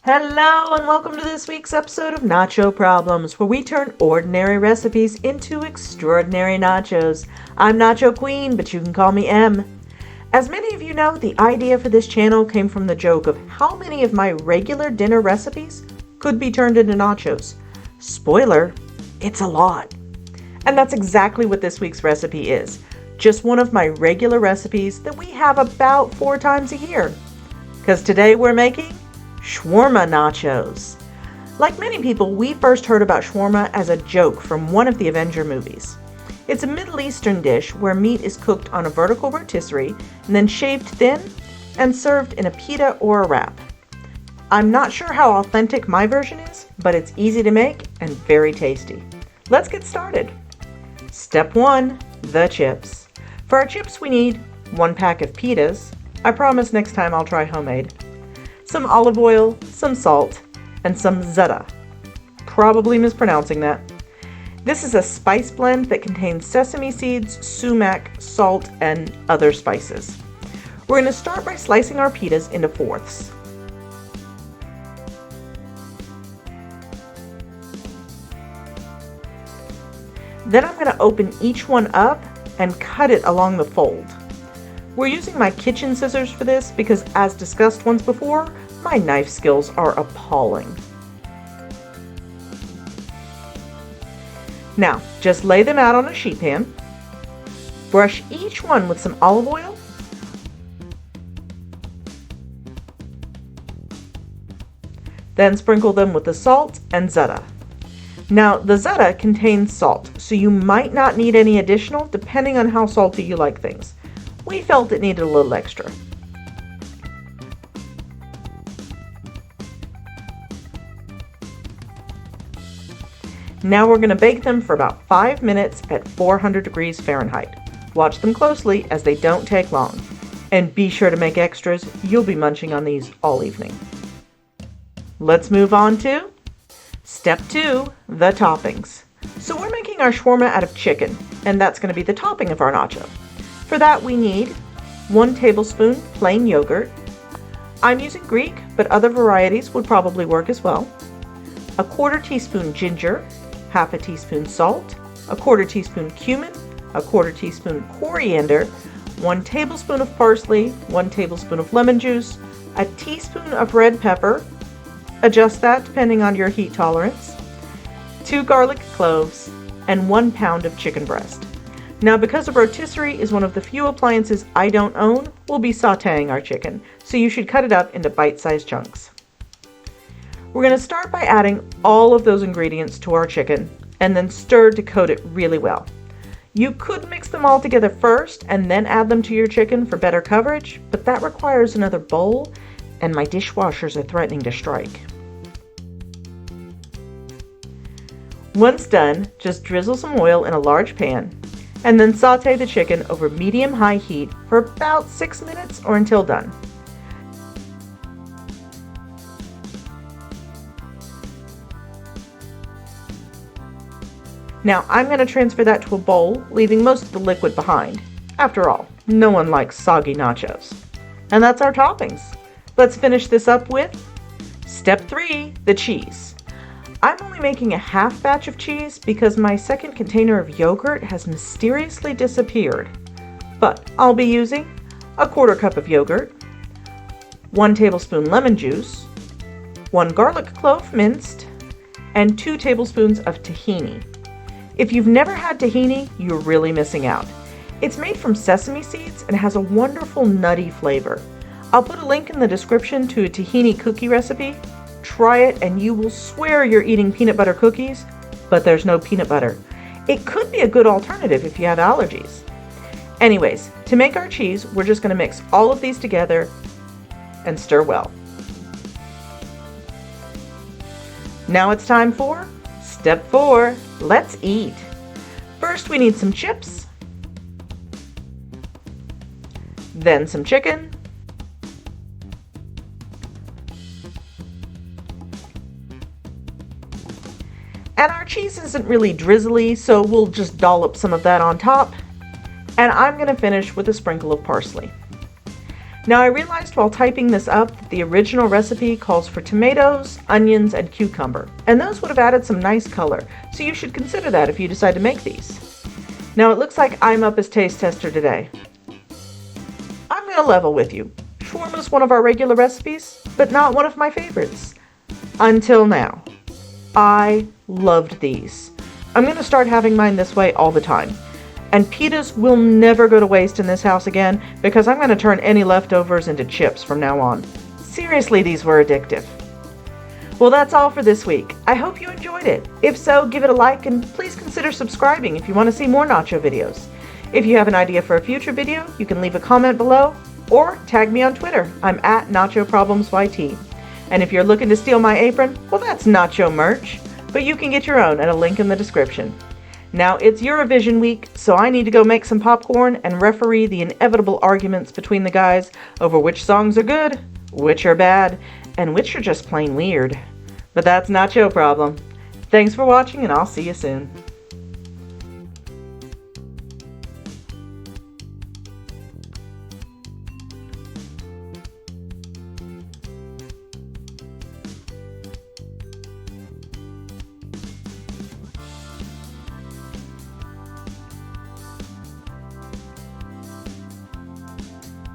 Hello and welcome to this week's episode of Nacho Problems, where we turn ordinary recipes into extraordinary nachos. I'm Nacho Queen, but you can call me M. As many of you know, the idea for this channel came from the joke of how many of my regular dinner recipes could be turned into nachos. Spoiler, it's a lot. And that's exactly what this week's recipe is. Just one of my regular recipes that we have about 4 times a year. Because today we're making Shawarma Nachos. Like many people, we first heard about shawarma as a joke from one of the Avenger movies. It's a Middle Eastern dish where meat is cooked on a vertical rotisserie and then shaved thin and served in a pita or a wrap. I'm not sure how authentic my version is, but it's easy to make and very tasty. Let's get started. Step 1, the chips. For our chips we need 1 pack of pitas. I promise next time I'll try homemade. Some olive oil, some salt, and some zeta. Probably mispronouncing that. This is a spice blend that contains sesame seeds, sumac, salt, and other spices. We're going to start by slicing our pitas into fourths. Then I'm going to open each one up and cut it along the fold. We're using my kitchen scissors for this because, as discussed once before, my knife skills are appalling. Now, just lay them out on a sheet pan. Brush each one with some olive oil. Then sprinkle them with the salt and zeta. Now, the zeta contains salt, so you might not need any additional depending on how salty you like things. We felt it needed a little extra. Now we're going to bake them for about 5 minutes at 400 degrees Fahrenheit. Watch them closely as they don't take long. And be sure to make extras. You'll be munching on these all evening. Let's move on to Step 2, the toppings. So we're making our shawarma out of chicken, and that's going to be the topping of our nacho. For that we need 1 tablespoon plain yogurt. I'm using Greek, but other varieties would probably work as well. 1/4 teaspoon ginger, 1/2 teaspoon salt, 1/4 teaspoon cumin, 1/4 teaspoon coriander, 1 tablespoon of parsley, 1 tablespoon of lemon juice, a teaspoon of red pepper, adjust that depending on your heat tolerance, 2 garlic cloves, and 1 pound of chicken breast. Now, because a rotisserie is one of the few appliances I don't own, we'll be sauteing our chicken, so you should cut it up into bite-sized chunks. We're going to start by adding all of those ingredients to our chicken and then stir to coat it really well. You could mix them all together first and then add them to your chicken for better coverage, but that requires another bowl and my dishwashers are threatening to strike. Once done, just drizzle some oil in a large pan and then saute the chicken over medium-high heat for about 6 minutes or until done. Now I'm going to transfer that to a bowl, leaving most of the liquid behind. After all, no one likes soggy nachos. And that's our toppings. Let's finish this up with Step 3, the cheese. I'm only making a half batch of cheese because my second container of yogurt has mysteriously disappeared. But I'll be using 1/4 cup of yogurt, 1 tablespoon lemon juice, 1 garlic clove minced, and 2 tablespoons of tahini. If you've never had tahini, you're really missing out. It's made from sesame seeds and has a wonderful nutty flavor. I'll put a link in the description to a tahini cookie recipe. Try it and you will swear you're eating peanut butter cookies, but there's no peanut butter. It could be a good alternative if you have allergies. Anyways, to make our cheese, we're just going to mix all of these together and stir well. Now it's time for Step 4, let's eat. First we need some chips, then some chicken, and our cheese isn't really drizzly, so we'll just dollop some of that on top. And I'm going to finish with a sprinkle of parsley. Now I realized while typing this up that the original recipe calls for tomatoes, onions, and cucumber, and those would have added some nice color, so you should consider that if you decide to make these. Now it looks like I'm up as taste tester today. I'm going to level with you. Shawarma is one of our regular recipes, but not one of my favorites. Until now. I loved these. I'm going to start having mine this way all the time. And pitas will never go to waste in this house again because I'm going to turn any leftovers into chips from now on. Seriously, these were addictive. Well, that's all for this week. I hope you enjoyed it. If so, give it a like and please consider subscribing if you want to see more nacho videos. If you have an idea for a future video, you can leave a comment below or tag me on Twitter. I'm at NachoProblemsYT. And if you're looking to steal my apron, well, that's nacho merch, but you can get your own at a link in the description. Now, it's Eurovision week, so I need to go make some popcorn and referee the inevitable arguments between the guys over which songs are good, which are bad, and which are just plain weird. But that's Nacho Problem. Thanks for watching, and I'll see you soon.